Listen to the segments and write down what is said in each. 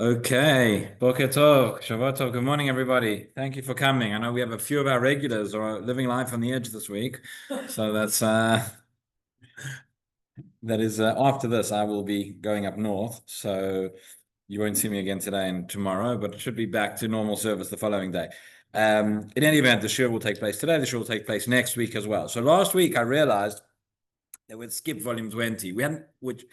Okay, Boker Tov, Shabbat Tov. Good morning, everybody. Thank you for coming. I know we have a few of our regulars who are living life on the edge this week, so that is after this I will be going up north, so you won't see me again today and tomorrow, but it should be back to normal service the following day. In any event, the Shiur will take place today. The Shiur will take place next week as well. So last week I realized that we'd skip volume 20. We hadn't, which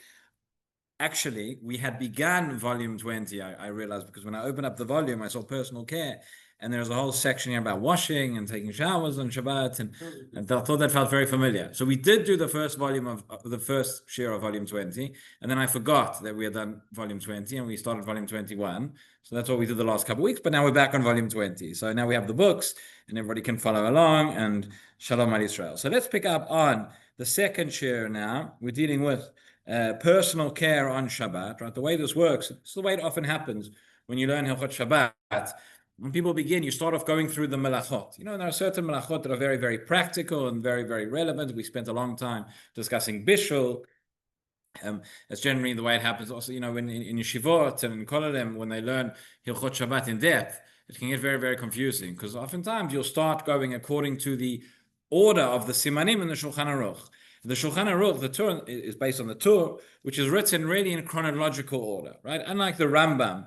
actually, we had begun volume 20, I realized, because when I opened up the volume, I saw personal care. And there's a whole section here about washing and taking showers on Shabbat. And I thought that felt very familiar. So we did do the first volume of the first share of volume 20. And then I forgot that we had done volume 20 and we started volume 21. So that's what we did the last couple of weeks. But now we're back on volume 20. So now we have the books and everybody can follow along. And Shalom Al Yisrael. So let's pick up on the second share now. We're dealing with personal care on Shabbat, right? The way this works, it's the way it often happens when you learn Hilchot Shabbat. When people begin, you start off going through the melachot. You know, there are certain melachot that are very, very practical and very, very relevant. We spent a long time discussing bishul. That's generally the way it happens. Also, you know, when in yeshivot and in kollelem, when they learn Hilchot Shabbat in depth, it can get very, very confusing because oftentimes you'll start going according to the order of the simanim in the Shulchan Aruch. The Shulchan Aruch, the Torah is based on the Torah, which is written really in chronological order, right? Unlike the Rambam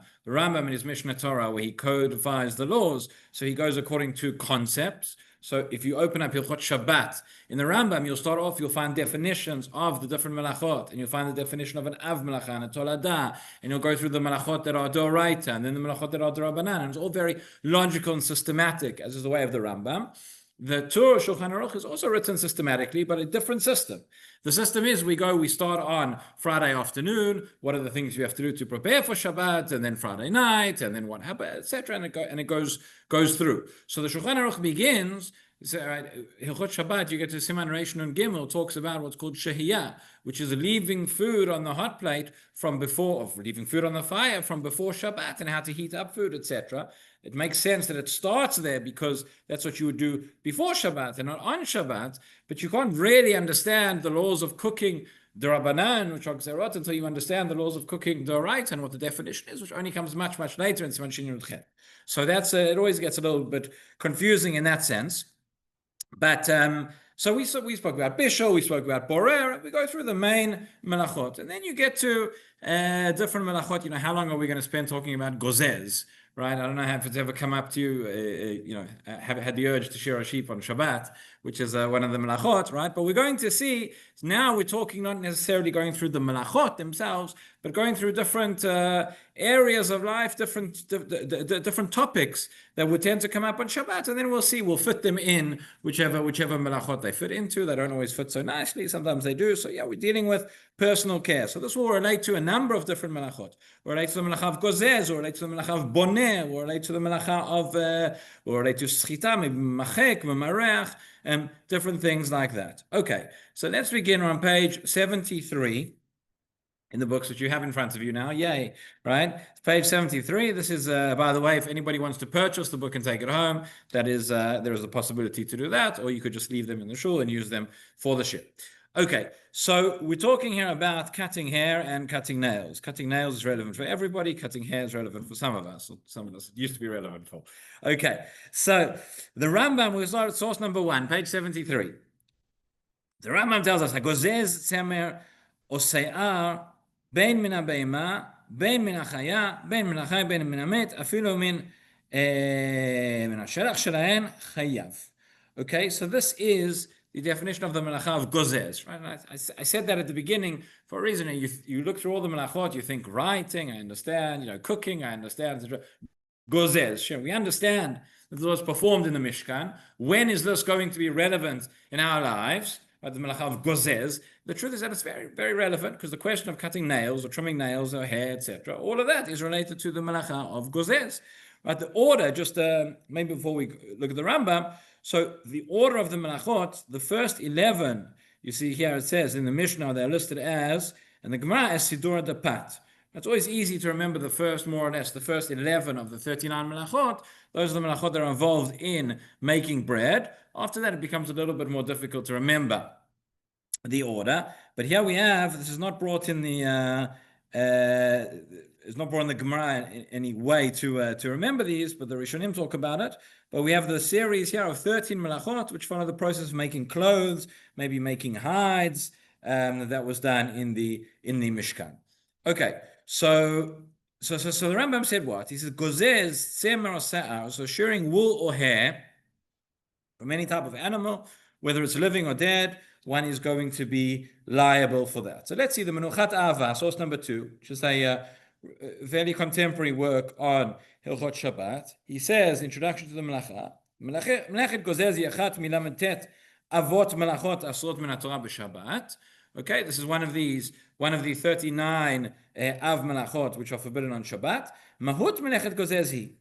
in his Mishnah Torah, where he codifies the laws, so he goes according to concepts. So if you open up Hilchot Shabbat, in the Rambam, you'll find definitions of the different melachot, and you'll find the definition of an av melacha and a tolada, and you'll go through the melachot that are doraita, and then the melachot that are dorabanan, and it's all very logical and systematic, as is the way of the Rambam. The Torah Shulchan Aruch is also written systematically, but a different system. The system is we start on Friday afternoon. What are the things you have to do to prepare for Shabbat, and then Friday night, and then what happened, etc. And it goes through. So the Shulchan Aruch begins. Hilchot Shabbat, you get to Siman Reish Nun Gimel, talks about what's called shehiyah, which is leaving food on the hot plate from before, or leaving food on the fire from before Shabbat, and how to heat up food, etc. It makes sense that it starts there because that's what you would do before Shabbat and not on Shabbat, but you can't really understand the laws of cooking Rabbanan, which are Gzerot, until you understand the laws of cooking Doraita and what the definition is, which only comes much, much later in Siman Shin Yud Chet. So that's it always gets a little bit confusing in that sense. But so we spoke about Bishul, we spoke about Borer, we go through the main melachot, and then you get to different melachot. You know, how long are we going to spend talking about gozez? Right? I don't know if it's ever come up to you, you know, have had the urge to shear a sheep on Shabbat, which is one of the melachot, right? But we're going to see, now we're talking not necessarily going through the melachot themselves, but going through different areas of life, different topics that would tend to come up on Shabbat, and then we'll see, we'll fit them in whichever melachot they fit into. They don't always fit so nicely, sometimes they do. So yeah, we're dealing with personal care. So this will relate to a number of different melachot. We'll relate to the melacha of gozez, or relate to the melacha of boneh, or relate to the melacha of, or relate to schita, maybe machek, mareach, and different things like that. Okay, so let's begin on page 73 in the books that you have in front of you now. Yay, right? Page 73. This is, by the way, if anybody wants to purchase the book and take it home, that is, there is a possibility to do that, or you could just leave them in the shul and use them for the shir. Okay, so we're talking here about cutting hair and cutting nails. Cutting nails is relevant for everybody. Cutting hair is relevant for some of us. Some of us it used to be relevant for. Okay, so the Rambam, we start at source number 1, page 73. The Rambam tells us, "Hagozez tzemer ose'ar bein min ha'beima, bein min ha'chaya, bein min ha'chay, bein min ha'met, afilu min ha'shelach shelahen chayav." Okay, so this is the definition of the melacha of gozez, right? I said that at the beginning for a reason. You look through all the melachot, you think writing, I understand, you know, cooking, I understand, etc. Gozez, sure, we understand that this was performed in the Mishkan. When is this going to be relevant in our lives? Right, the melacha of gozez. The truth is that it's very, very relevant because the question of cutting nails or trimming nails or hair, etc., all of that is related to the melacha of gozez. Right, the order, just maybe before we look at the Rambam, so the order of the melachot, the first 11, you see here it says in the Mishnah, they're listed as, and the Gemara as Sidur Dapat. It's always easy to remember the first, more or less, the first 11 of the 39 melachot. Those are the melachot that are involved in making bread. After that, it becomes a little bit more difficult to remember the order. But here we have, this is not brought in the is not brought in the Gemara in any way to remember these, but the Rishonim talk about it. But we have the series here of 13 melachot, which follow the process of making clothes, maybe making hides, that was done in the Mishkan. Okay, so the Rambam said what? He says, Gozez, semer or sa'ar, so shearing wool or hair from any type of animal, whether it's living or dead, one is going to be liable for that. So let's see the Menuchat Ava, source number 2, which is a fairly contemporary work on Hilchot Shabbat. He says, introduction to the Melacha, Melechet Gozez Yachat Milamed Tet Avot Melachot Asrot Min HaTorah B'Shabbat. Okay, this is one of the 39 Av Melachot which are forbidden on Shabbat. Mahut Melechet Gozez hi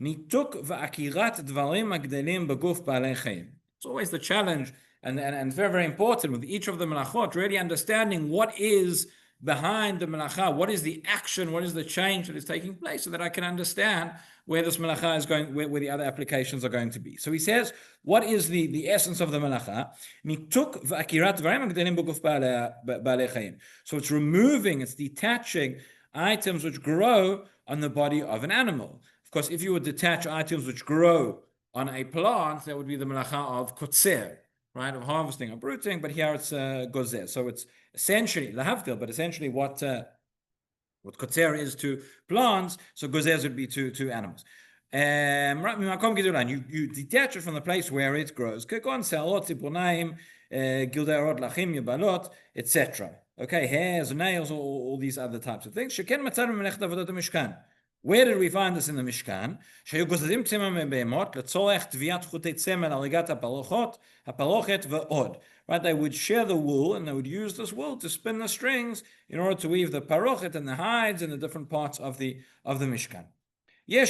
Nituk va'akirat dvarim agdelim beguf ba'alei chayim. It's always the challenge and very, very important with each of the melachot, really understanding what is behind the melacha, what is the action, what is the change that is taking place, so that I can understand where this melacha is going, where the other applications are going to be. So he says, what is the essence of the melacha? Nituk va'akirat dvarim agdelim beguf ba'alei chayim. So it's removing, it's detaching items which grow on the body of an animal. Of course, if you would detach items which grow on a plant, that would be the melacha of kotzer, right, of harvesting, of uprooting, but here it's gozer. So it's essentially, lahavdil, but essentially what kotzer is to plants, so gozer would be to animals. You detach it from the place where it grows. Etc. Okay, hairs, nails, all these other types of things. Where did we find this in the Mishkan? Right, they would shear the wool and they would use this wool to spin the strings in order to weave the parochet and the hides in the different parts of the Mishkan. There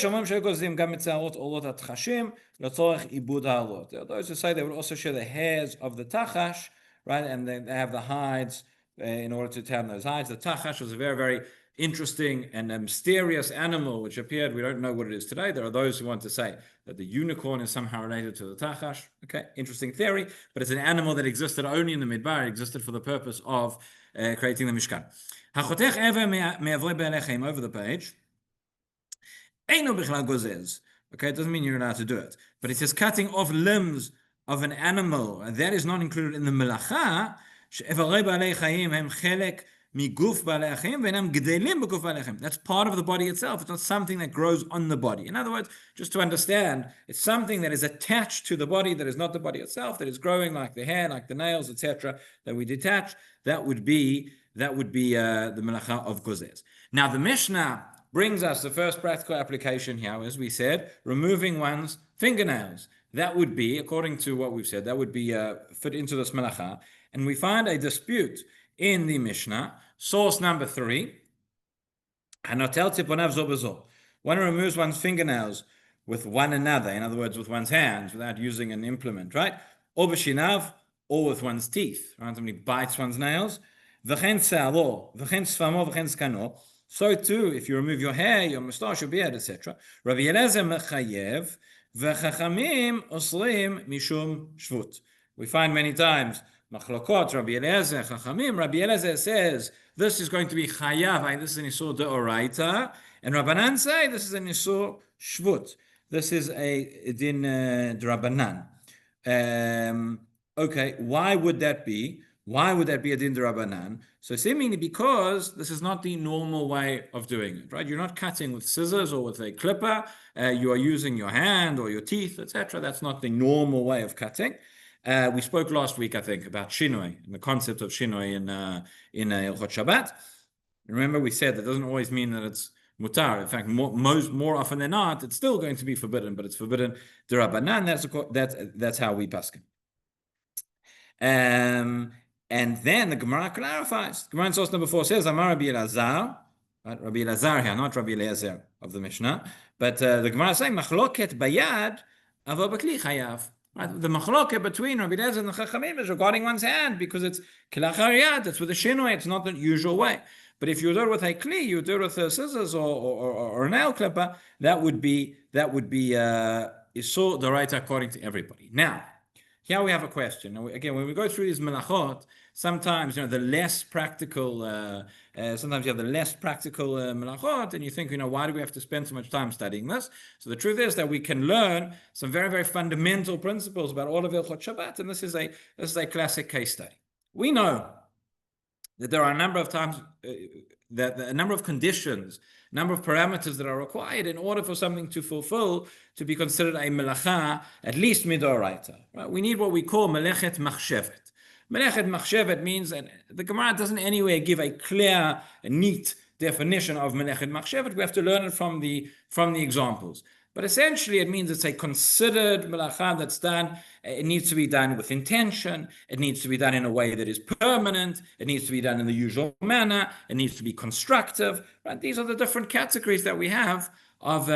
are those who say they would also shear the hairs of the tachash, right, and they have the hides in order to have those hides. The tachash was a very, very interesting and mysterious animal which appeared. We don't know what it is today. There are those who want to say that the unicorn is somehow related to the tachash. Okay, interesting theory, but it's an animal that existed only in the Midbar. It existed for the purpose of creating the Mishkan. Over the page. Okay, it doesn't mean you're allowed to do it, but it says cutting off limbs of an animal, and that is not included in the melacha. That's part of the body itself. It's not something that grows on the body. In other words, just to understand, it's something that is attached to the body, that is not the body itself, that is growing like the hair, like the nails, etc., that we detach. That would be the melacha of gozez. Now the Mishnah brings us the first practical application here, as we said, removing one's fingernails. That would be, according to what we've said, that would be fit into this melacha. And we find a dispute in the Mishnah, source number 3. One who removes one's fingernails with one another, in other words, with one's hands, without using an implement, right? Or b'shinav, or with one's teeth, right? Somebody bites one's nails. So too, if you remove your hair, your mustache, your beard, etc. Rabbi Eliezer mechayev, v'chachamim oslim mishum shvut. We find many times machlokot, Rabbi Eliezer, chachamim. Rabbi Eliezer says this is going to be chayav, this is an isur deoraita, and Rabbanan say this is an isur shvut. This is a din d'Rabbanan. Okay, why would that be? Why would that be a din d'Rabbanan? So seemingly because this is not the normal way of doing it, right? You're not cutting with scissors or with a clipper. You are using your hand or your teeth, etc. That's not the normal way of cutting. We spoke last week, I think, about shinoi and the concept of shinoi in Hilchot Shabbat. Remember, we said that doesn't always mean that it's mutar. In fact, more often than not, it's still going to be forbidden, but it's forbidden d'Rabbanan. That's how we paskin. And then the Gemara clarifies. Gemara in source number 4 says, Amar Rabbi Elazar, right? Rabbi Elazar here, not Rabbi Eliezer of the Mishnah, but the Gemara is saying, Machloket bayad, avo b'kli chayav. Right? The machloket between Rabbi Eliezer and the Chachamim is regarding one's hand, because it's kilachar yad, it's with a shinoi, it's not the usual way. But if you do it with a kli, you do it with scissors or a nail clipper, that would be isur d'oraita according to everybody. Now, Here we have a question. Now, again, when we go through these melachot, sometimes the less practical. Sometimes you have the less practical melachot, and you think, why do we have to spend so much time studying this? So the truth is that we can learn some very, very fundamental principles about all of Hilchot Shabbat, and this is a classic case study. We know that there are a number of times that a number of conditions, number of parameters that are required in order for something to fulfill, to be considered a melacha, at least midoraita. Right? We need what we call melechet machshevet. Melechet machshevet means that the Gemara doesn't anywhere give a clear, neat definition of melechet machshevet. We have to learn it from the examples. But essentially, it means it's a considered melacha that's done. It needs to be done with intention. It needs to be done in a way that is permanent. It needs to be done in the usual manner. It needs to be constructive. Right? These are the different categories that we have of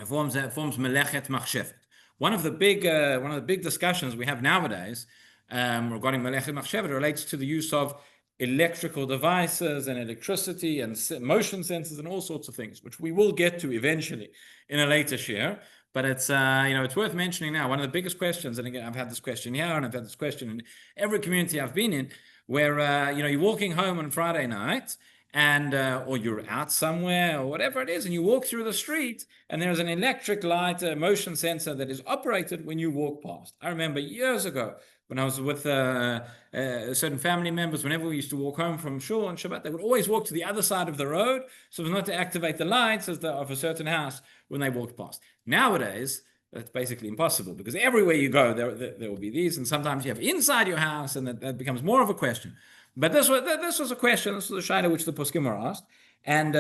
forms melechet machshevet. One of the big discussions we have nowadays regarding melechet machshevet relates to the use of electrical devices and electricity and motion sensors and all sorts of things, which we will get to eventually in a later shiur. But it's it's worth mentioning now. One of the biggest questions, and again, I've had this question here, and I've had this question in every community I've been in, where you're walking home on Friday night, and or you're out somewhere or whatever it is, and you walk through the street, and there's an electric light, a motion sensor that is operated when you walk past. I remember years ago, when I was with certain family members, whenever we used to walk home from shul on Shabbat, they would always walk to the other side of the road so as not to activate the lights of a certain house when they walked past. Nowadays, that's basically impossible because everywhere you go, there will be these, and sometimes you have inside your house, and that becomes more of a question. But this was a question, this was a shaila which the poskim were asked, and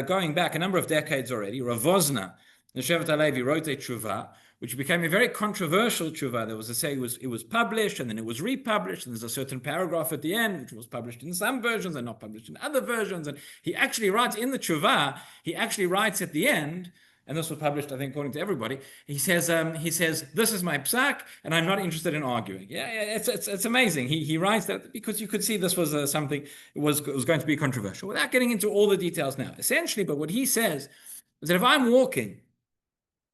going back a number of decades already, Rav Wozner, the Shevet HaLevi, wrote a Tzurba, which became a very controversial Tzurba. There was a say it was published, and then it was republished, and there's a certain paragraph at the end, which was published in some versions and not published in other versions. And he actually writes in the Tzurba, he actually writes at the end, and this was published, I think, according to everybody. He says, this is my psak, and I'm not interested in arguing. Yeah, it's amazing. He writes that because you could see this was something it was going to be controversial. Without getting into all the details now, essentially, but what he says is that if I'm walking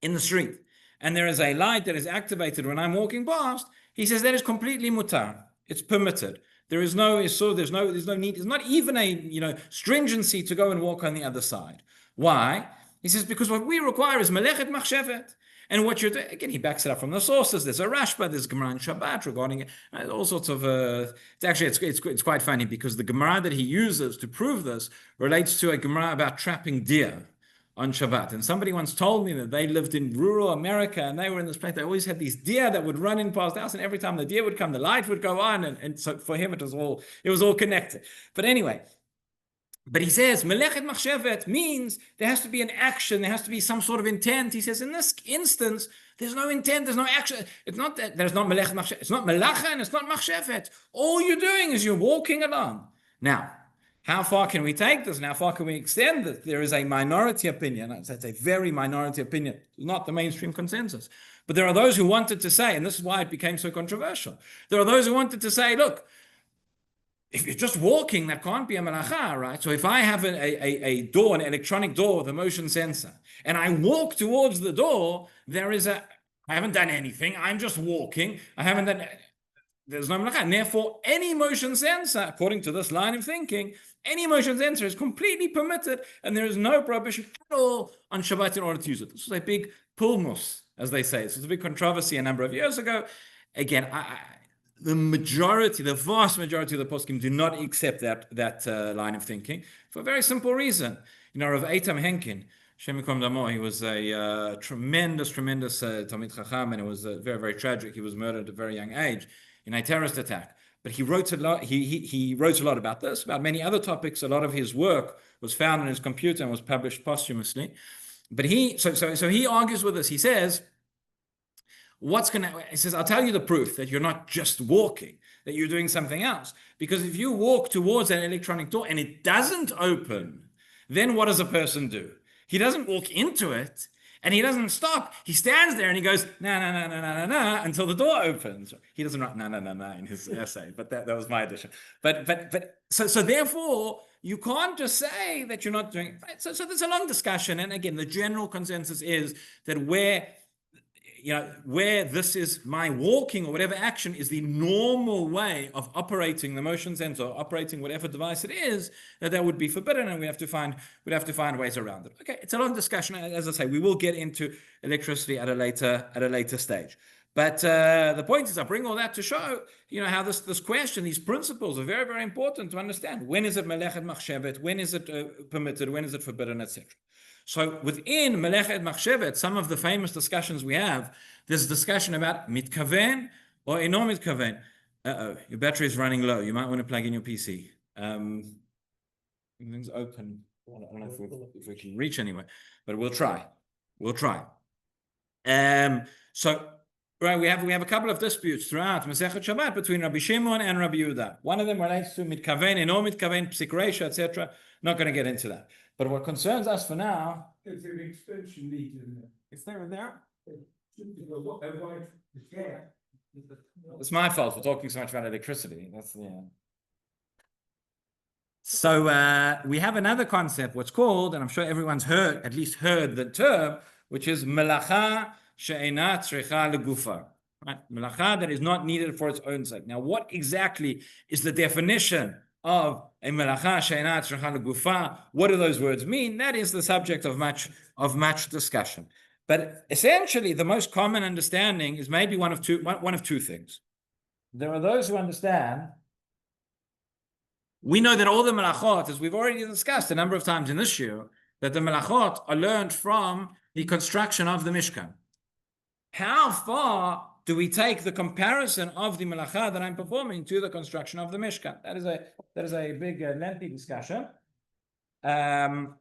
in the street and there is a light that is activated when I'm walking past, he says that is completely mutar. It's permitted. There is no issur, there's no need, there's not even a stringency to go and walk on the other side. Why? He says, because what we require is melechet machshevet. And what you're doing, again, he backs it up from the sources. There's a Rashba, there's Gemara in Shabbat regarding it, all sorts of. It's quite funny because the Gemara that he uses to prove this relates to a Gemara about trapping deer on Shabbat. And somebody once told me that they lived in rural America and they were in this place. They always had these deer that would run in past the house, and every time the deer would come, the light would go on, and so for him it was all connected. But anyway. But he says, melechet machshevet means there has to be an action, there has to be some sort of intent. He says, in this instance, there's no intent, there's no action. It's not that there's not melechet machshevet, it's not melacha and it's not machshevet. All you're doing is you're walking along. Now, how far can we take this? And how far can we extend this? There is a minority opinion, that's a very minority opinion, not the mainstream consensus. But there are those who wanted to say, and this is why it became so controversial, there are those who wanted to say, look, if you're just walking, that can't be a melacha, right? So if I have a door, an electronic door with a motion sensor, and I walk towards the door, I haven't done anything, I'm just walking, there's no melacha. And therefore, any motion sensor, according to this line of thinking, any motion sensor is completely permitted, and there is no prohibition at all on Shabbat in order to use it. This was a big pulmus, as they say. This was a big controversy a number of years ago. Again, the vast majority of the poskim do not accept that line of thinking for a very simple reason. Rav Eitam Henkin, Shem Yikom Damo, he was a tremendous Talmid Chacham, and it was very, very tragic. He was murdered at a very young age in a terrorist attack. But he wrote a lot. He wrote a lot about this, about many other topics. A lot of his work was found on his computer and was published posthumously. But he argues with us. He says, he says, I'll tell you the proof that you're not just walking, that you're doing something else. Because if you walk towards an electronic door and it doesn't open, then what does a person do? He doesn't walk into it and he doesn't stop. He stands there and he goes, na, until the door opens. He doesn't write na in his essay, but that was my addition. So therefore, you can't just say that you're not doing it. Right? So there's a long discussion. And again, the general consensus is that where where this is my walking or whatever action is the normal way of operating the motion sensor, operating whatever device it is, that would be forbidden, and we'd have to find ways around it. Okay, it's a long discussion. As I say, we will get into electricity at a later stage. But the point is, I bring all that to show, how this question, these principles are very, very important to understand. When is it melechet machshevet? When is it permitted? When is it forbidden, etc. So within melechet machshevet, some of the famous discussions we have, there's a discussion about mitkaven or eno mitkaven. Your battery is running low. You might want to plug in your PC. Everything's open. I don't know if we can reach anywhere, but we'll try. So. Right, we have a couple of disputes throughout Masechet Shabbat between Rabbi Shimon and Rabbi Yehuda. One of them relates to mitkaven, eno mitkaven, psik reisha, etc. Not going to get into that. But what concerns us for now is an extension lead in there. Is there in there? It's my fault for talking so much about electricity. So we have another concept, what's called, and I'm sure everyone's at least heard the term, which is melacha she'ena tzricha legufa. Right? Melacha that is not needed for its own sake. Now, what exactly is the definition of a melacha she'ena tzricha legufa? What do those words mean? That is the subject of much discussion. But essentially, the most common understanding is maybe one of two things. There are those who understand. We know that all the melachot, as we've already discussed a number of times in this year, that the melachot are learned from the construction of the Mishkan. How far do we take the comparison of the melacha that I'm performing to the construction of the Mishkan? That is a big, lengthy discussion. But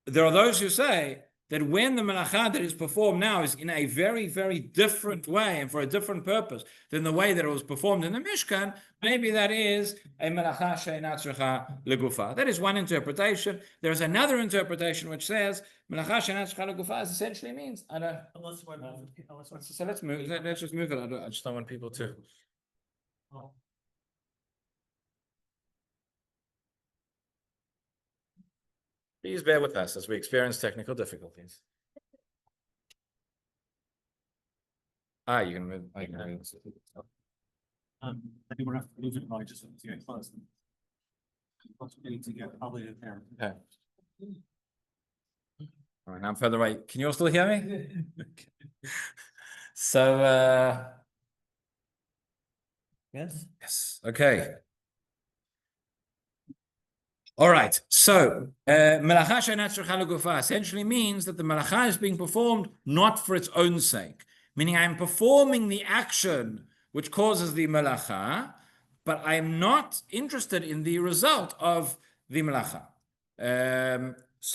there are those who say that when the melacha that is performed now is in a very, very different way and for a different purpose than the way that it was performed in the Mishkan, maybe that is a melacha she'ena tzricha legufa. That is one interpretation. There is another interpretation which says melacha she'ena tzricha legufa essentially means, I don't. So let's move. Let's just move it. I just don't want people to. Please bear with us as we experience technical difficulties. You can move. I think we're going to move it by just to get close. Possibility to get probably in there. Okay. All right, now I'm further away. Can you all still hear me? So, yes. Okay. All right, so melacha she'ena tzricha legufa essentially means that the melacha is being performed not for its own sake, meaning I am performing the action which causes the melacha, but I am not interested in the result of the melacha. Let's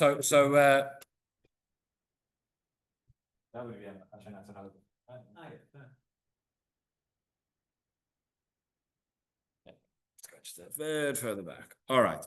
go just a bit further back. All right.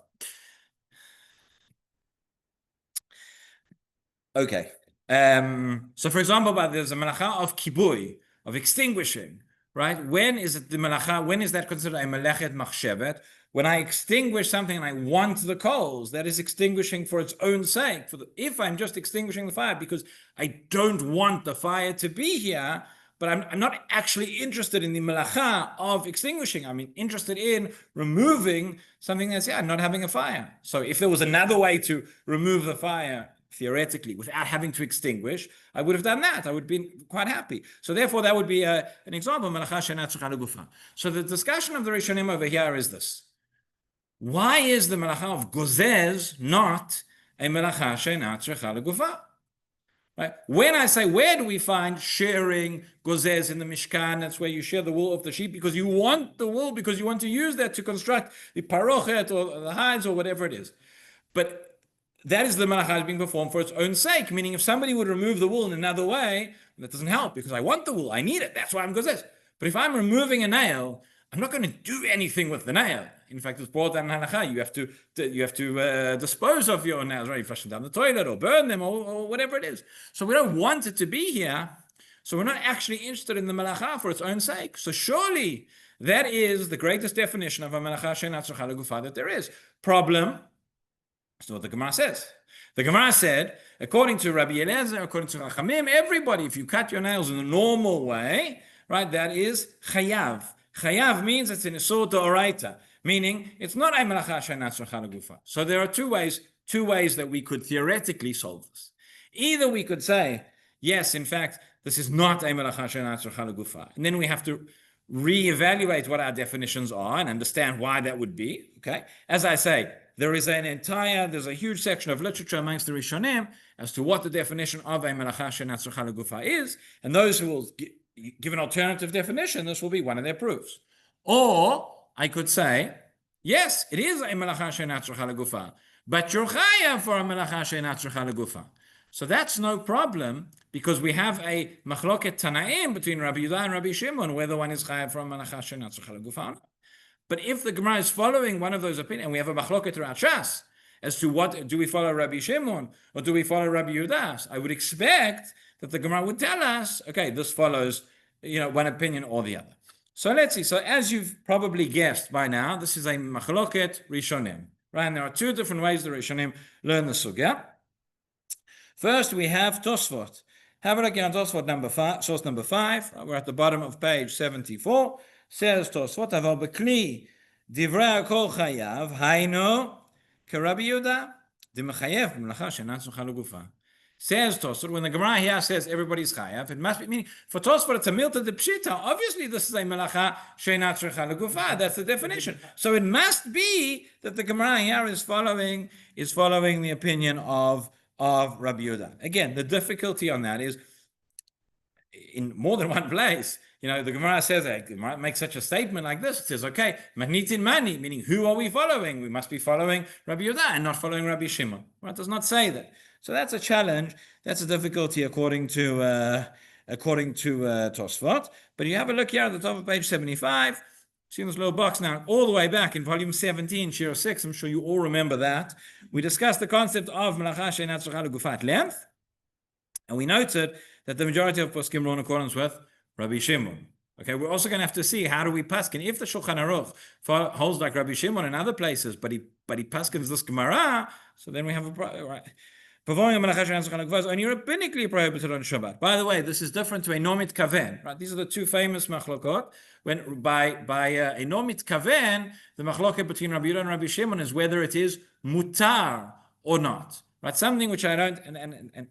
Okay. So for example, there's a melacha of kibui, of extinguishing, right? When is it the melacha? When is that considered a melechet machshevet? When I extinguish something and I want the coals, that is extinguishing for its own sake. If I'm just extinguishing the fire because I don't want the fire to be here, but I'm not actually interested in the melacha of extinguishing. I'm interested in removing something that's not having a fire. So if there was another way to remove the fire, theoretically, without having to extinguish, I would have done that. I would be quite happy. So therefore, that would be an example of melacha she'ena tzricha legufa. So the discussion of the Rishonim over here is this. Why is the melacha of gozez not a melacha she'ena tzricha legufa? Right? When I say, where do we find shearing gozez in the Mishkan? That's where you shear the wool of the sheep because you want the wool, because you want to use that to construct the parochet or the hides or whatever it is. But that is the melacha being performed for its own sake, meaning if somebody would remove the wool in another way, that doesn't help because I want the wool, I need it, that's why I'm gozez. But if I'm removing a nail, I'm not going to do anything with the nail. In fact, it's brought down in halacha. You have to dispose of your nails, right? You flush them down the toilet or burn them or whatever it is. So we don't want it to be here. So we're not actually interested in the melacha for its own sake. So surely that is the greatest definition of a melacha she'ena tzricha legufa that there is. Problem. So what the Gemara says. The Gemara said, according to Rabbi Eliezer, according to Rachamim, everybody, if you cut your nails in the normal way, right, that is chayav. Chayav means it's in a sort of oraita, meaning it's not a melacha she'eina tzricha legufa. So there are two ways that we could theoretically solve this. Either we could say, yes, in fact, this is not a melacha she'eina tzricha legufa, and then we have to reevaluate what our definitions are and understand why that would be. Okay, as I say, there's a huge section of literature amongst the Rishonim as to what the definition of a melacha she'eina tzricha legufa is, and those who will give an alternative definition, this will be one of their proofs. Or I could say, yes, it is a melacha she'eina tzricha legufa, but you're chayav for a melacha she'eina tzricha legufa. So that's no problem, because we have a machloket tanaim between Rabbi Yehuda and Rabbi Shimon, whether one is chayav from melacha she'eina tzricha legufa. But if the Gemara is following one of those opinions, and we have a machloket throughout Shas, as to what, do we follow Rabbi Shimon or do we follow Rabbi Yehuda? I would expect that the Gemara would tell us, okay, this follows, one opinion or the other. So let's see. So as you've probably guessed by now, this is a machloket Rishonim, right? And there are two different ways the Rishonim learn the sugya. First, we have Tosfot. Have a look at Tosfot number 5, source number 5. We're at the bottom of page 74. Says Tosfot, Aval Bekli, Divrei Kol Chayav, Haino, K'Rabbi Yehuda, D'Mechayev Melacha She'eina tzricha legufa. Says Tosfot, when the Gemara here says everybody's chayav, it must be meaning for Tosfot it's a milta de pshita. Obviously, this is a melacha she'eina tzricha legufa. That's the definition. So it must be that the Gemara here is following the opinion of Rabbi Yehuda. Again, the difficulty on that is in more than one place. The Gemara says, the Gemara makes such a statement like this. It says, okay, manitin mani, meaning who are we following? We must be following Rabbi Yehuda and not following Rabbi Shimon. Well, it does not say that. So that's a challenge. That's a difficulty according to Tosfot. But you have a look here at the top of page 75. See this little box now, all the way back in volume 17, Shiur 6. I'm sure you all remember that. We discussed the concept of melacha she'eina tzricha legufa at length. And we noted that the majority of poskim were in accordance with Rabbi Shimon. Okay, we're also going to have to see how do we paskin. If the Shulchan Aruch holds like Rabbi Shimon in other places, but he paskins this Gemara, so then we have a problem, right? Performing a melacha she'eina tzricha legufa is only rabbinically prohibited on Shabbat. By the way, this is different to a nomit kaven. Right? These are the two famous machlokot. When by a nomit kaven, the machloket between Rabbi Yehuda and Rabbi Shimon is whether it is mutar or not. Right? Something which I don't and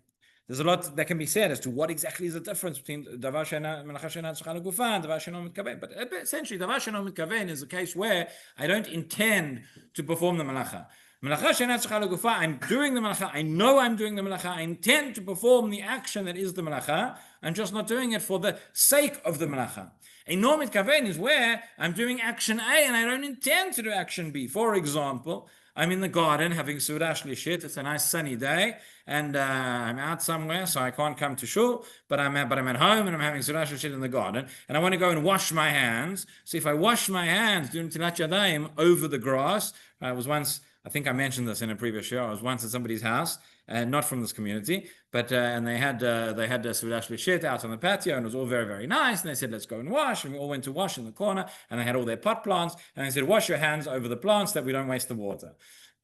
there's a lot that can be said as to what exactly is the difference between davar she'eina melacha she'eina tzricha legufa and davar she'eino mitkaven. But essentially, davar she'eino mitkaven is a case where I don't intend to perform the melacha. Melacha she'eina tzricha legufa, I'm doing the melacha. I know I'm doing the melacha. I intend to perform the action that is the melacha. I'm just not doing it for the sake of the melacha. A nomit kaven is where I'm doing action A and I don't intend to do action B. For example, I'm in the garden having Seudah Shlishit. It's a nice sunny day, and I'm out somewhere, so I can't come to shul. But I'm at home, and I'm having Seudah Shlishit in the garden, and I want to go and wash my hands. So if I wash my hands doing Tilat Yadayim over the grass, I was once, I think I mentioned this in a previous show. I was once at somebody's house, not from this community, but and they had Seudah Shlishit out on the patio, and it was all very, very nice. And they said, let's go and wash, and we all went to wash in the corner, and they had all their pot plants, and they said, wash your hands over the plants that we don't waste the water.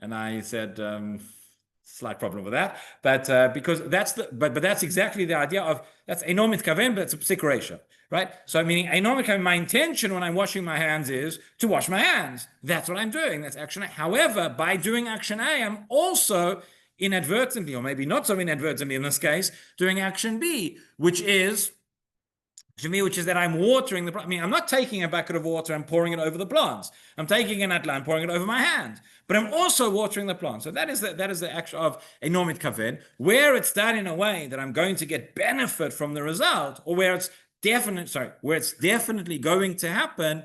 And I said, slight problem with that, but because but that's exactly the idea of that's a nomit kaven, but it's a psik ratio, right? So meaning a nomit kaven, my intention when I'm washing my hands is to wash my hands. That's what I'm doing. That's action A. However, by doing action A, I'm also inadvertently, or maybe not so inadvertently in this case, doing action B, which is that I'm watering the plant. I mean, I'm not taking a bucket of water and pouring it over the plants. I'm taking an atla and pouring it over my hand. But I'm also watering the plants. So that is the action of a nomit kaven, where it's done in a way that I'm going to get benefit from the result, or where it's definitely going to happen.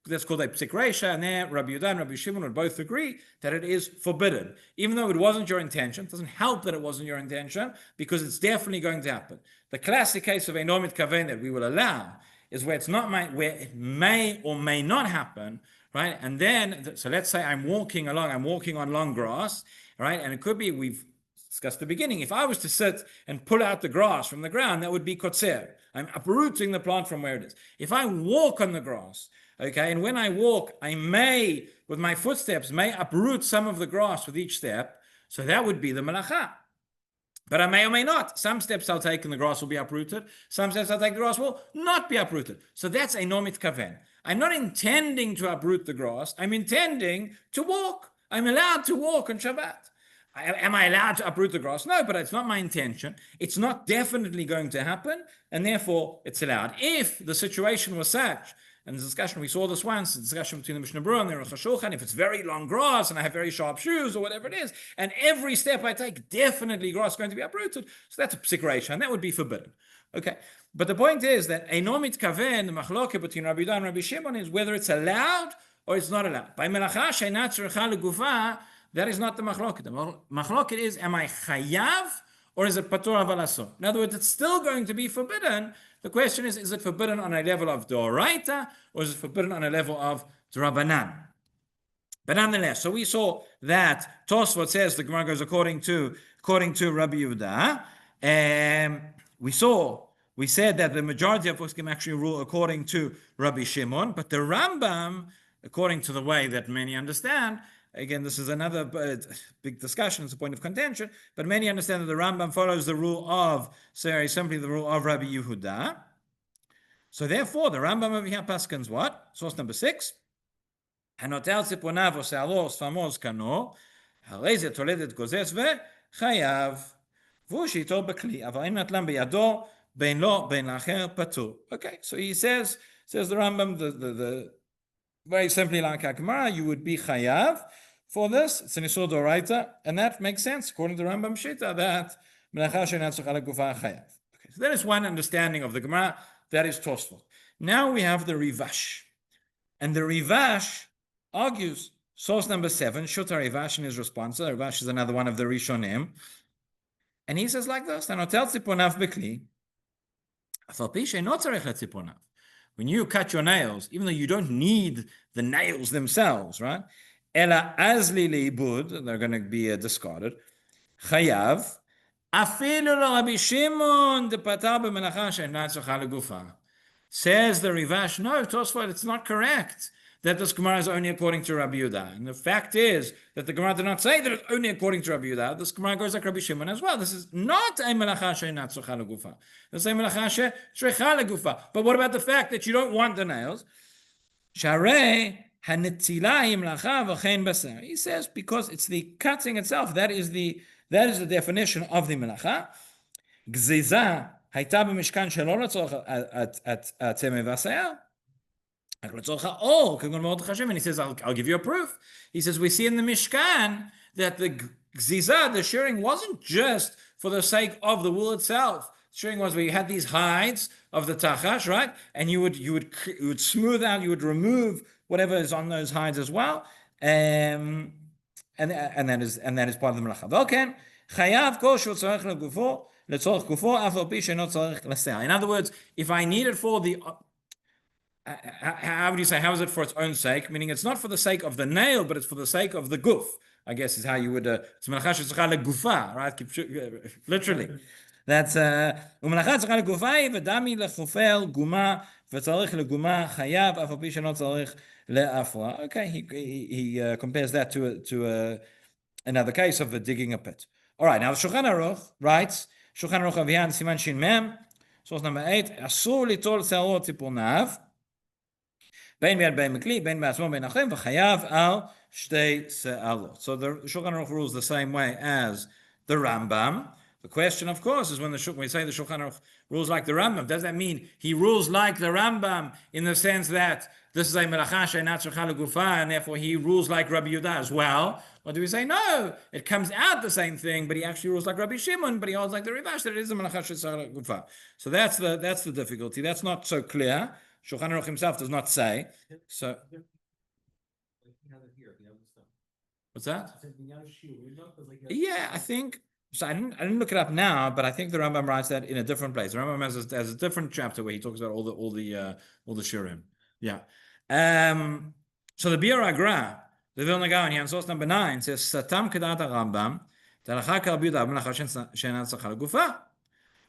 That's called a psik reisha, and there Rabbi Yehuda and Rabbi Shimon would both agree that it is forbidden. Even though it wasn't your intention, it doesn't help that it wasn't your intention, because it's definitely going to happen. The classic case of a nomit kaven that we will allow is where where it may or may not happen, right? And then, so let's say I'm walking on long grass, right? And it could be, we've discussed at the beginning, if I was to sit and pull out the grass from the ground, that would be kotzer. I'm uprooting the plant from where it is. If I walk on the grass, Okay, and when I walk, I may, with my footsteps, may uproot some of the grass with each step. So that would be the melacha. But I may or may not. Some steps I'll take and the grass will be uprooted. Some steps I'll take, the grass will not be uprooted. So that's a no mitkaven. I'm not intending to uproot the grass. I'm intending to walk. I'm allowed to walk on Shabbat. Am I allowed to uproot the grass? No, but it's not my intention. It's not definitely going to happen, and therefore it's allowed. If the situation was such, and the discussion, we saw this once, the discussion between the Mishnah Berurah and the Rosh Hashulchan, if it's very long grass and I have very sharp shoes or whatever it is, and every step I take, definitely grass is going to be uprooted. So that's a psikration, and that would be forbidden. Okay, but the point is that a nomit kaven, the machloket between Rabbi Yehuda and Rabbi Shimon, is whether it's allowed or it's not allowed. By melacha she'ena tzricha legufa, that is not the machloket. The machloket is, am I chayav or is it patur aval asur? In other words, it's still going to be forbidden. The question is it forbidden on a level of doraita or is it forbidden on a level of drabanan? But nonetheless, so we saw that Tosfot says the Gemara goes according to Rabbi Yehuda, and we said that the majority of poskim actually rule according to Rabbi Shimon, but the Rambam, according to the way that many understand, again, this is another big discussion, it's a point of contention, but many understand that the Rambam follows the rule of, simply the rule of Rabbi Yehuda. So therefore, the Rambam over here paskins what? Source number 6. Hanotel tziponav osealo sfamos kano, הרי זה תולדת גוזס וחייב, והוא שאיתו בכלי, אבל אם נטלם בידו, בין לו, בין לאחר, פטור. Okay, so he says the Rambam, the very simply like Gemara, you would be chayav for this. It's an isur doraita, and that makes sense according to Rambam Shita that melacha she'ena tzricha legufa chayav. Okay, so that is one understanding of the Gemara. That is Tosfot. Now we have the Rivash, and the Rivash argues. Source number 7, Shuta Rivash in his response. Rivash is another one of the Rishonim, and he says like this: "Hanotel tziponav bekli, afal pi she'eno tzarich letziponav." When you cut your nails, even though you don't need the nails themselves, right? Ela azli leibud, they're going to be discarded. Chayav, afilu Rabbi Shimon de patar b'melacha she'ena tzricha legufa. Says the Rivash, no, Tosfot, it's not correct that this Gemara is only according to Rabbi Yehuda. And the fact is that the Gemara did not say that it's only according to Rabbi Yehuda. This Gemara goes like Rabbi Shimon as well. This is not a melacha she'ena tzricha legufa. This is a melacha she'tzricha legufa. But what about the fact that you don't want the nails? Sharei hanetila hi melacha v'chein baser. He says because it's the cutting itself. That is the definition of the melacha. Gziza hayta b'mishkan shelo letzorach atzemeh v'aseir. And he says, I'll give you a proof. He says, we see in the Mishkan that the gziza, the shearing, wasn't just for the sake of the wool itself. Shearing was where you had these hides of the tachash, right? And you would smooth out, you would remove whatever is on those hides as well. And that is part of the melacha. In other words, if I need it for the how would you say, how is it for its own sake? Meaning it's not for the sake of the nail, but it's for the sake of the guf, I guess is how you would, it's melacha she'tzricha legufa, right? Literally. That's, ומלאכה צריכה לגופה ודמי לחופל גומה וצריך לגומה חייב אף על פי שאינו צריך לאפרה. Okay, he compares that to another case of digging a pit. All right, now the Shulchan Aruch writes, Shulchan Aruch Avihan Siman Shin Mem, source number 8, אסור ליטול שערות ציפורניו בין ביד בין מכלי, בין בעצמו בין אחרים, וחייב על שתי שערות. So the Shulchan Aruch rules the same way as the Rambam. The question, of course, is when we say the Shulchan Aruch rules like the Rambam, does that mean he rules like the Rambam in the sense that this is a melacha she'ena tzricha legufa, and therefore he rules like Rabbi Yehuda as well? Or do we say, no, it comes out the same thing, but he actually rules like Rabbi Shimon, but he holds like the Rivash, that it is a melacha she'ena legufa. So that's the difficulty. That's not so clear. Shulchan Aruch himself does not say. So, what's that? Yeah, I think. So I didn't look it up now, but I think the Rambam writes that in a different place. The Rambam has a different chapter where he talks about all the shurim. Yeah. So the Biur Agra, the Vilna Gaon, here on source number 9 says Satam kedat Rambam, Talacha Rabbi Yehuda melacha she'ena tzricha legufa.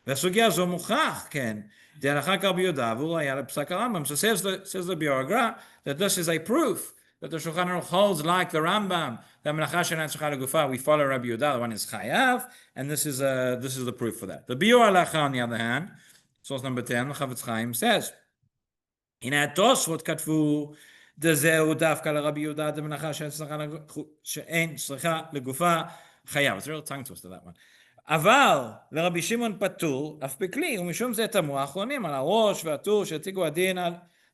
והסוגיה הזו מוכח, כן, דהלכה כרבי יהודה, והוא היה לפסק הרמב"ם. So says the Biuragra that this is a proof that the Shulchan Aruch holds like the Rambam, that melacha she'eina tzricha legufa, we follow Rabbi Yehuda, the one is chayav, and this is the proof for that. The Biur halacha, on the other hand, source number 10, the Chavetz Chaim says, in התוספות כתבו, דזהו דווקא לרבי יהודה, דמלאכה שאין צריכה לגופה חייב. It's a real tongue twister, that one. אבל לרבי שמעון פטור, אף בכלי, ומשום זה תמו האחרונים על הראש והטור שהציגו הדין,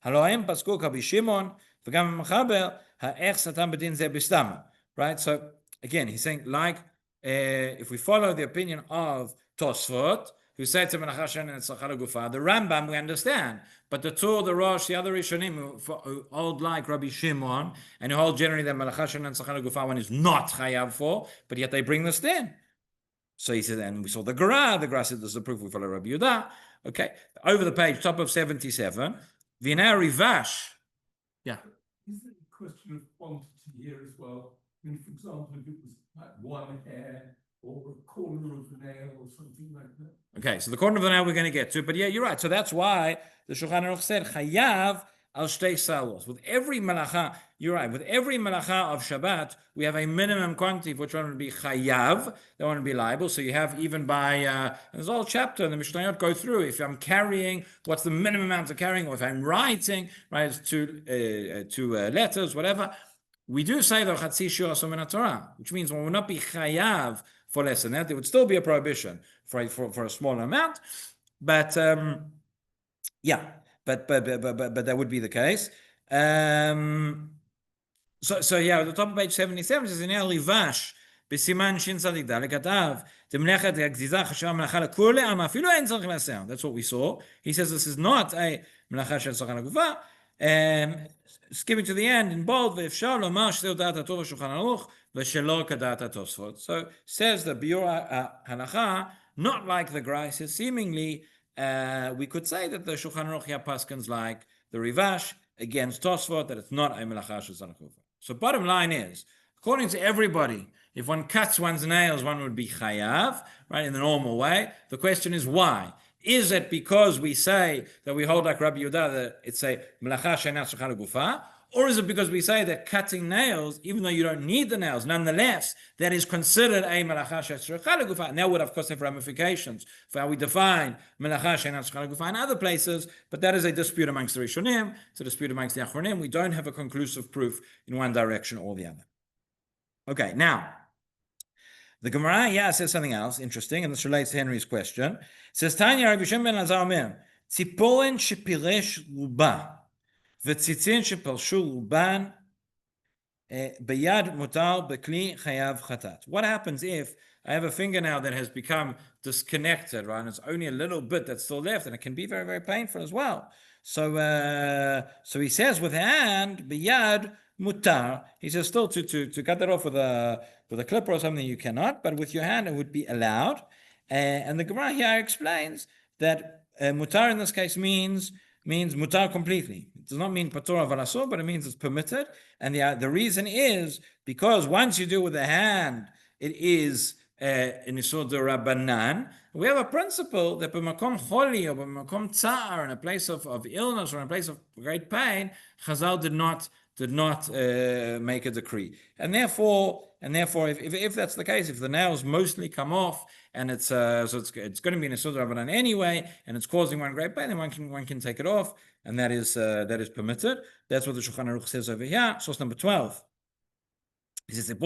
הלא הם פסקו כרבי שמעון, וגם המחבר, האיך סתם בדין זה בסתמה. Right? So, again, he's saying, like, if we follow the opinion of Tosfot, who say to melacha she'eina tzricha legufa, the Rambam we understand, but the Tur, the Rosh, the other Rishonim who hold like Rabbi Shimon, and who hold generally that melacha she'eina tzricha legufa one is not chayav for, but yet they bring this in. So he said, and we saw the Gra said this is the proof we follow Rabbi Yehuda. Okay, over the page, top of 77, V'nei Rivash. Yeah. Is it a question of quantity here as well? I mean, for example, if it was like one hair or a corner of the nail or something like that. Okay, so the corner of the nail we're going to get to, but yeah, you're right. So that's why the Shulchan Aruch said chayav al shtei salos. With every malacha, you're right. With every malacha of Shabbat, we have a minimum quantity for which one would be chayav, that one would be liable. So you have even by there's a whole chapter, and the Mishnayot go through. If I'm carrying, what's the minimum amount of carrying, or if I'm writing, right, two letters, whatever. We do say the chatzi shiur asur min Torah, which means one will not be chayav for less than that. There would still be a prohibition for a smaller amount, but yeah, but that would be the case. So yeah, at the top of page 77 says in Rivash b'siman shin tzadik dalek katav demlechet hagziza chashava melacha lekul le'am afilu ein tzarich la'aseh. That's what we saw. He says this is not a melacha shel tzricha legufa. Skipping to the end in bold, ve'efshar lomar shtei da'at hatov v'shulchan aruch v'shelo k'da'at hatosfot. So says the Biur halacha, not like the Gra. Says seemingly we could say that the Shulchan Aruch here paskins like the Rivash against Tosfot, that it's not a melacha shel tzricha legufa. So bottom line is, according to everybody, if one cuts one's nails, one would be chayav, right, in the normal way. The question is why? Is it because we say that we hold like Rabbi Yehuda that it's a melacha she'eina tzricha legufa, or is it because we say that cutting nails, even though you don't need the nails, nonetheless, that is considered a melacha she'eina tzricha legufa? And that would, of course, have ramifications for how we define melacha she'eina tzricha legufa in other places, but that is a dispute amongst the Rishonim, it's a dispute amongst the Achronim. We don't have a conclusive proof in one direction or the other. Okay, now, the Gemara, says something else interesting, and this relates to Henry's question. It says, Tanya Rabbi Shimon ben Elazar omer, Tziporen shepiresh ruba, v'tzitzin shepalshu ruban, beyad mutar bekli chayav chatat. What happens if I have a fingernail that has become disconnected, right? And it's only a little bit that's still left, and it can be very, very painful as well. So he says with hand, beyad mutar. He says still to cut that off with a clipper or something you cannot, but with your hand it would be allowed. And the Gemara here explains that mutar in this case means mutar completely. It does not mean patur aval asur, but it means it's permitted. And the reason is because once you do it with the hand, it is in isur d'Rabbanan. We have a principle that b'makom choli or b'makom tsar, in a place of illness or in a place of great pain, Chazal did not make a decree, and therefore, if that's the case, if the nails mostly come off and it's going to be an isur d'Rabbanan anyway, and it's causing one great pain, then one can take it off, and that is permitted. That's what the Shulchan Aruch says over here. Source number 12. He says a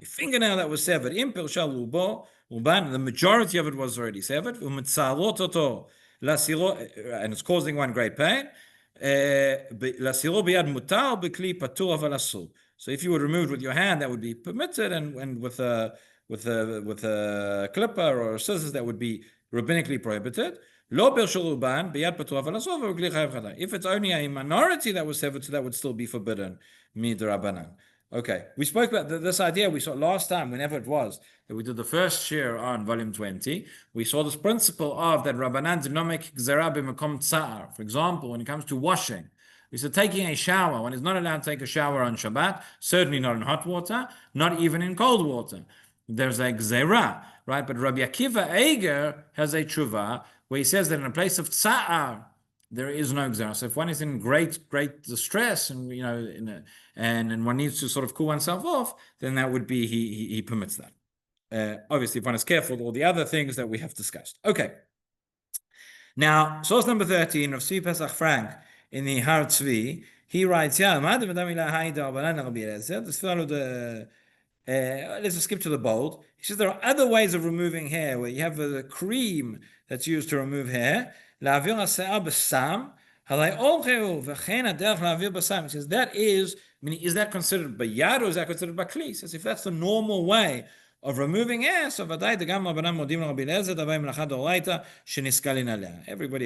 fingernail that was severed in pilsha luban, the majority of it was already severed, and it's causing one great pain. So if you would remove with your hand, that would be permitted, and with a clipper or scissors, that would be rabbinically prohibited. If it's only a minority that was severed, so that would still be forbidden. Okay, we spoke about this idea. We saw last time, whenever it was, that we did the first shiur on volume 20. We saw this principle of that Rabbanan did not make gzera b'makom tsa'ar. For example, when it comes to washing, we said taking a shower. One is not allowed to take a shower on Shabbat, certainly not in hot water, not even in cold water. there's a gzera, right? But Rabbi Akiva Eiger has a tshuva where he says that in a place of tsa'ar, there is no gzera. So if one is in great distress and and one needs to sort of cool oneself off, then that would be he permits that. Obviously, if one is careful with all the other things that we have discussed. Okay. Now, source number 13 of Tzvi Pesach Frank in the Har Tzvi, he writes, let's just skip to the bold. He says there are other ways of removing hair where you have the cream that's used to remove hair. He says that is, meaning, is that considered bayad or is that considered bakli? He says if that's the normal way of removing hair, so everybody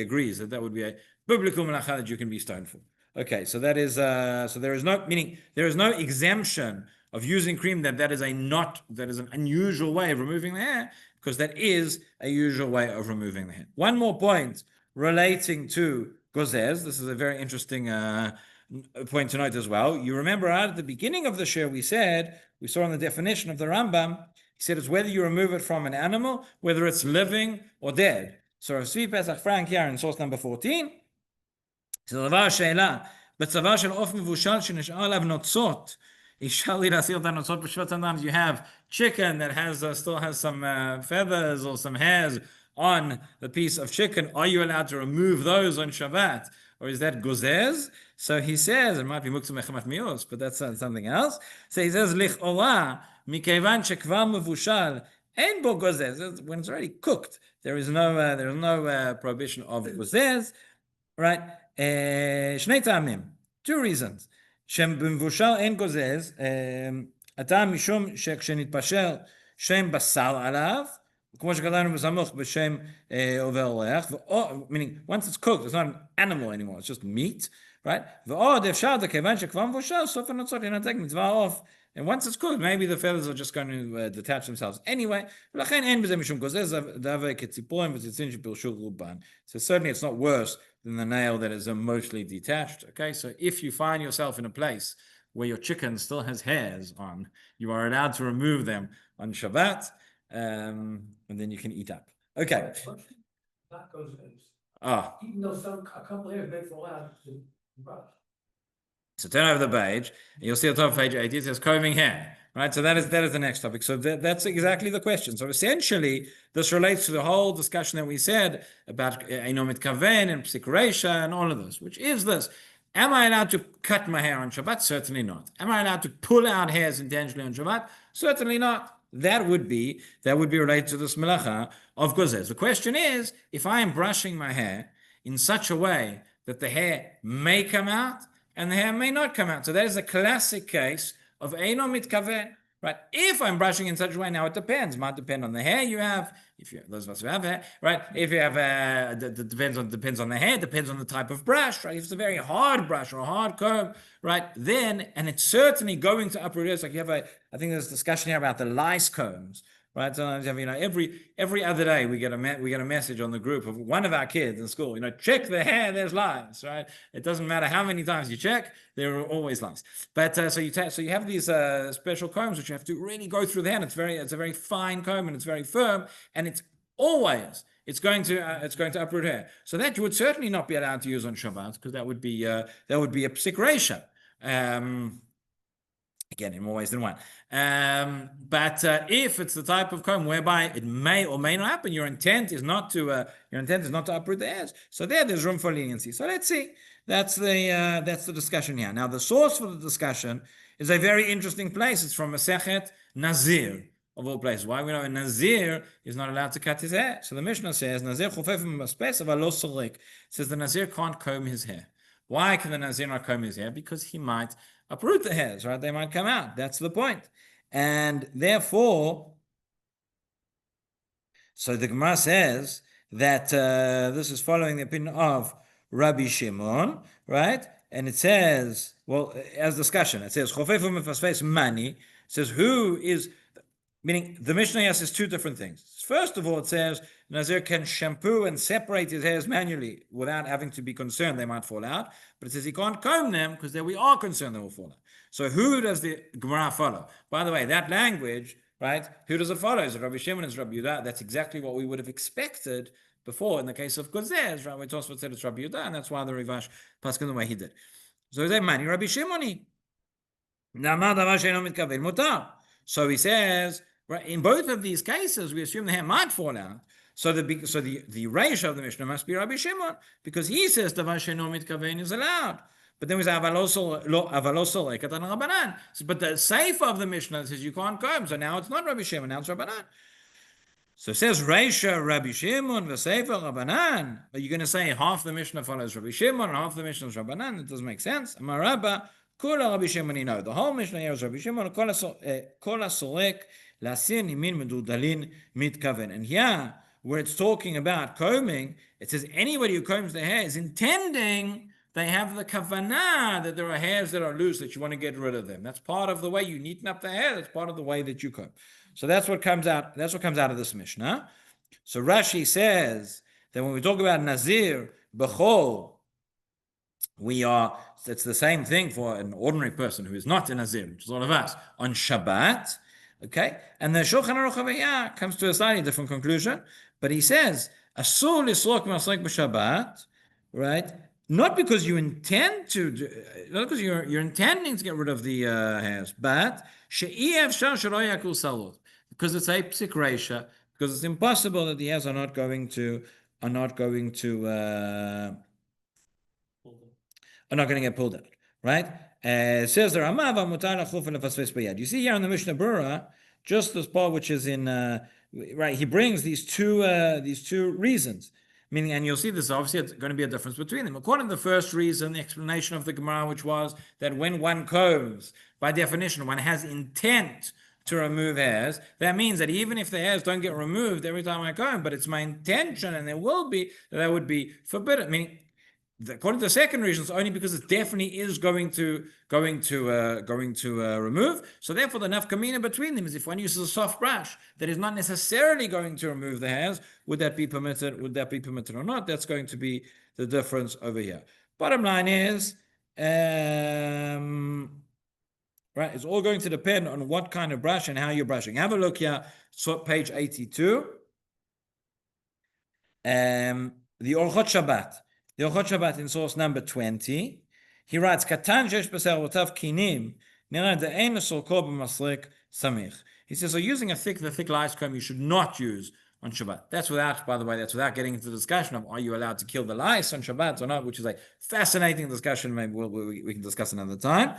agrees that would be a biblical melacha that you can be stoned for. Okay, so that is so there is no exemption of using cream that is an unusual way of removing the hair, because that is a usual way of removing the hair. One more point relating to gozez. This is a very interesting point to note as well. You remember right at the beginning of the shiur we saw in the definition of the Rambam, he said it's whether you remove it from an animal, whether it's living or dead. So Tzvi Pesach Frank here in source number 14, so דבר השאלה, בצבא של עוף מבושל שנשאר עליו נוצות, אפשר לי להסיר את הנוצות בשבט. Sometimes you have chicken that still has some feathers or some hairs on the piece of chicken. Are you allowed to remove those on Shabbat? Or is that gozez? So he says, it might be muktzah mechamat mius, but that's something else. So he says, לכאורה, מכיוון שכבר מבושל, אין בו gozez. When it's already cooked, there is no prohibition of gozez, right? שני טעמים, two reasons. שבמבושל אין גוזז, הטעם משום שכשנתפשר שם בשר עליו, כמו שכתבנו בסמוך בשם עובר אורח, meaning once it's cooked, it's not an animal anymore, it's just meat, right? ועוד אפשר, כיוון שכבר מבושל, סוף הנוצות לנתק מצבע העוף. And once it's cooked, maybe the feathers are just going to detach themselves anyway. ולכן אין בזה משום גוזז, דווקא כציפורים וציצים שפרשו רובן. So certainly it's not worse than the nail that is emotionally detached. Okay, so if you find yourself in a place where your chicken still has hairs on, you are allowed to remove them on Shabbat, and then you can eat up. Okay. That goes in. Ah. Even though a couple hairs may fall out, so turn over the page, and you'll see at the top of page 80, it says combing hair, right? So that is the next topic. So that's exactly the question. So essentially, this relates to the whole discussion that we said about Eino Mitkaven and Psik Reisha and all of this, which is this. Am I allowed to cut my hair on Shabbat? Certainly not. Am I allowed to pull out hairs intentionally on Shabbat? Certainly not. That would be related to this melacha of gozez. The question is, if I am brushing my hair in such a way that the hair may come out and the hair may not come out. So that is a classic case of Eino Mitkaven, right? If I'm brushing in such a way, now it depends. It might depend on the hair you have. Those of us who have hair, right? If you have depends on the hair, depends on the type of brush, right? If it's a very hard brush or a hard comb, right? Then, and it's certainly going to uproot hairs. Like you have I think there's discussion here about the lice combs, right? Sometimes every other day we get a message on the group of one of our kids in school. Check the hair. There's lice, right? It doesn't matter how many times you check, there are always lice. But so you have these special combs which you have to really go through the hair. It's a very fine comb and it's very firm, and it's going to uproot hair. So that you would certainly not be allowed to use on Shabbat, because that would be a psik reisha. Again, in more ways than one. But if it's the type of comb whereby it may or may not happen, your intent is not to uproot the hairs. So there's room for leniency. So let's see. That's the discussion here. Now, the source for the discussion is a very interesting place. It's from Masechet Nazir, of all places. Why we know a Nazir is not allowed to cut his hair. So the Mishnah says, Nazir chofef maspes aval lo sorek. It says the Nazir can't comb his hair. Why can the Nazir not comb his hair? Because he might uproot the hairs, right? They might come out. That's the point. And therefore, so the Gemara says that this is following the opinion of Rabbi Shimon, right? And it says, well, as discussion, it says, Chofefu mefasfes mani. It says, who is, meaning the Mishnah says two different things. First of all, it says, Nazir can shampoo and separate his hairs manually without having to be concerned they might fall out. But it says he can't comb them because there we are concerned they will fall out. So who does the Gemara follow? By the way, that language right? Who does it follow? Is it Rabbi Shimon? Is it Rabbi Yehuda? That's exactly what we would have expected before in the case of Gozeh. Rabbi Tosfot said it's Rabbi Yehuda, and that's why the Rivash passed in the way he did. So they mani Rabbi Shimoni. So he says, right, in both of these cases, we assume the hand might fall out. So the Reish of the Mishnah must be Rabbi Shimon, because he says davar she'eino mitkaven is allowed. But then we say avalosol eket an Rabbanan. But the Seif of the Mishnah says you can't comb. So now it's not Rabbi Shimon, now it's Rabbanan. So it says Reisha Rabbi Shimon v'Sefer Rabbanan. Are you going to say half the Mishnah follows Rabbi Shimon and half the Mishnah is Rabbanan? It doesn't make sense. Amar Rabba kula Rabbi Shimon. No, the whole Mishnah here is Rabbi Shimon. Kol hasorek la'asir nimin medudalin mitkaven. And here, where it's talking about combing, it says anybody who combs their hair is intending. They have the kavanah that there are hairs that are loose that you want to get rid of them. That's part of the way you neaten up the hair. That's part of the way that you comb. So that's what comes out. That's what comes out of this Mishnah. So Rashi says that when we talk about Nazir B'chol, it's the same thing for an ordinary person who is not a Nazir, which is all of us, on Shabbat. Okay, and the Shulchan Aruch over here comes to a slightly different conclusion, but he says Asur lislok maslik b'Shabbat, right? Not because you intend to, not because you're intending to get rid of the hairs, but because it's a psik reisha, because it's impossible that the hairs are not going to get pulled out, right? Says the Rama, you see here in the Mishnah Berurah, just this part which is in right, he brings these two reasons. Meaning, and you'll see this, obviously it's going to be a difference between them. According to the first reason, the explanation of the Gemara, which was that when one combs, by definition, one has intent to remove hairs. That means that even if the hairs don't get removed every time I comb, but it's my intention, and there will be, that would be forbidden. Meaning, according to the second reason, it's only because it definitely is going to remove. So therefore, the nafkamina between them is if one uses a soft brush that is not necessarily going to remove the hairs, would that be permitted? Would that be permitted or not? That's going to be the difference over here. Bottom line is, right, it's all going to depend on what kind of brush and how you're brushing. Have a look here, so page 82. The Orchot Shabbat. The Orchot Shabbat in source number 20, he writes, Katan shesh b'ser otav kinim, nera de'en l'solko b'maslik samich. He says, so using the thick lice comb you should not use on Shabbat. That's without getting into the discussion of are you allowed to kill the lice on Shabbat or not, which is a fascinating discussion. Maybe we can discuss another time.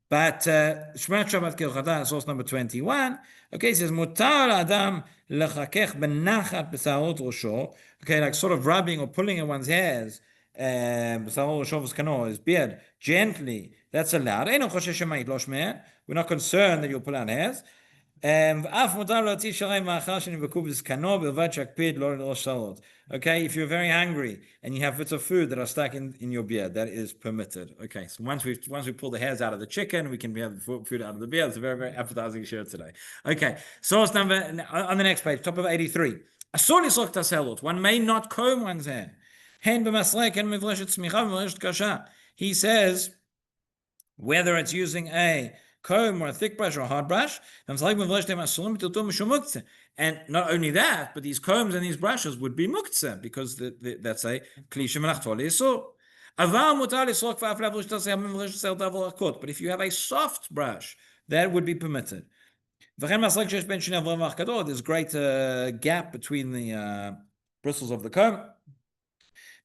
But Shmat Shabbat Kilchata, source number 21. Okay, it says Mutar Adam lechakech benachat b'sarot rosho. Okay, like sort of rubbing or pulling at one's hairs, b'sarot rosho v'skano, his beard, gently. That's allowed. We're not concerned that you'll pull out hairs. Okay, if you're very hungry and you have bits of food that are stuck in your beard, that is permitted. Okay, so once we pull the hairs out of the chicken, we can have the food out of the beard. It's a very, very appetizing shiur today. Okay, source number on the next page, top of 83. One may not comb one's hair. He says, whether it's using a comb or a thick brush or a hard brush, and not only that, but these combs and these brushes would be muktzah, because that's a klisha melachto le'isur. But if you have a soft brush, that would be permitted. There's great gap between the bristles of the comb,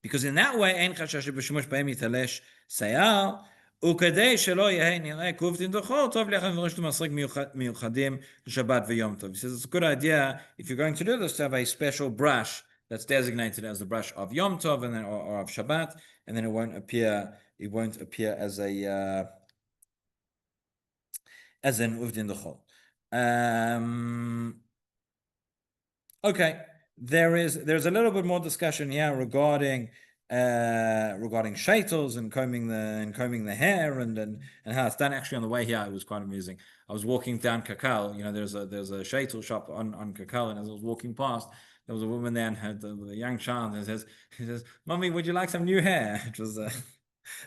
because in that way, ein chashash b'shemush b'hem yitalesh sayal. וכדי שלא יהיה נראה כובדין דוחו, טוב לכם ורשת מסריק מיוחדים לשבת ויום טוב. He says it's a good idea, if you're going to do this, to have a special brush that's designated as the brush of Yom Tov and then, or of Shabbat, and then it won't appear as an uvdin dechol. Okay, there's a little bit more discussion here regarding shaitels and combing the hair and how it's done. Actually, on the way here, it was quite amusing. I was walking down Kakal. There's a shaitel shop on Kakal, and as I was walking past, there was a woman there and had the young child. And he says, "Mommy, would you like some new hair?" It was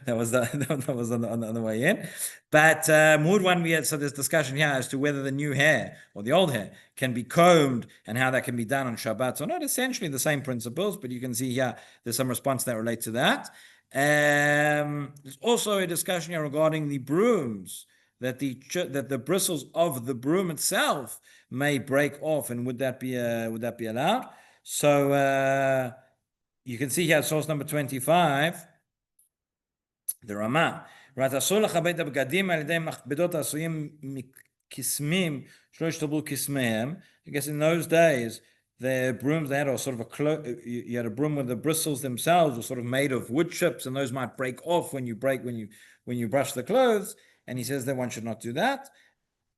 That was that was on the way in. But Mood one, we had, so there's discussion here as to whether the new hair or the old hair can be combed and how that can be done on Shabbat. So not essentially the same principles, but you can see here there's some response that relate to that. There's also a discussion here regarding the brooms, that the bristles of the broom itself may break off, and would that be allowed? So you can see here source number 25. The Rama, right? אסור לכבד הבגדים על ידי מכבדות העשויים מקסמים שלא ישתברו קסמיהם. I guess in those days, the brooms they had a sort of you had a broom with the bristles themselves were sort of made of wood chips, and those might break off when you brush the clothes. And he says that one should not do that.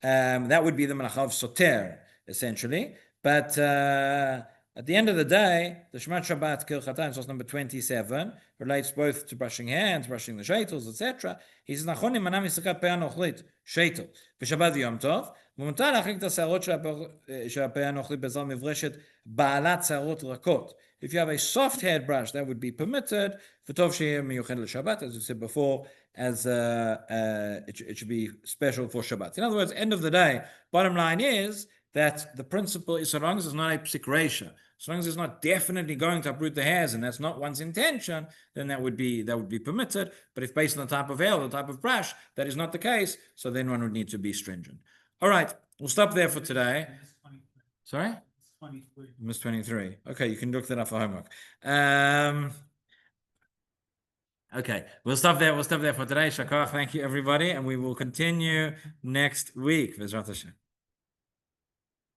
That would be the malacha of soter, essentially. But at the end of the day, the Shema Shabbat Kilchatan, source number 27, relates both to brushing hands, brushing the shaitels, etc. He says, "Nachon imana misrikat pei hanochlit shaitel v'Shabbat v'Yom Tov, ומותר להחליק את השערות של הפה הנוכלי בעזרה מברשת בעלת שערות רכות." If you have a soft-haired brush, that would be permitted. וטוב שיהיה מיוחד לשבת, as we said before, as it should be special for Shabbat. In other words, end of the day, bottom line is that the principle is, so long as it's not a psik ratio, so long as it's not definitely going to uproot the hairs, and that's not one's intention, then that would be permitted. But if based on the type of hair or the type of brush, that is not the case, so then one would need to be stringent. All right, we'll stop there for today. Sorry? Miss 23. Okay, you can look that up for homework. Okay, we'll stop there for today. Shakar, thank you everybody, and we will continue next week. V'ezrat Hashem.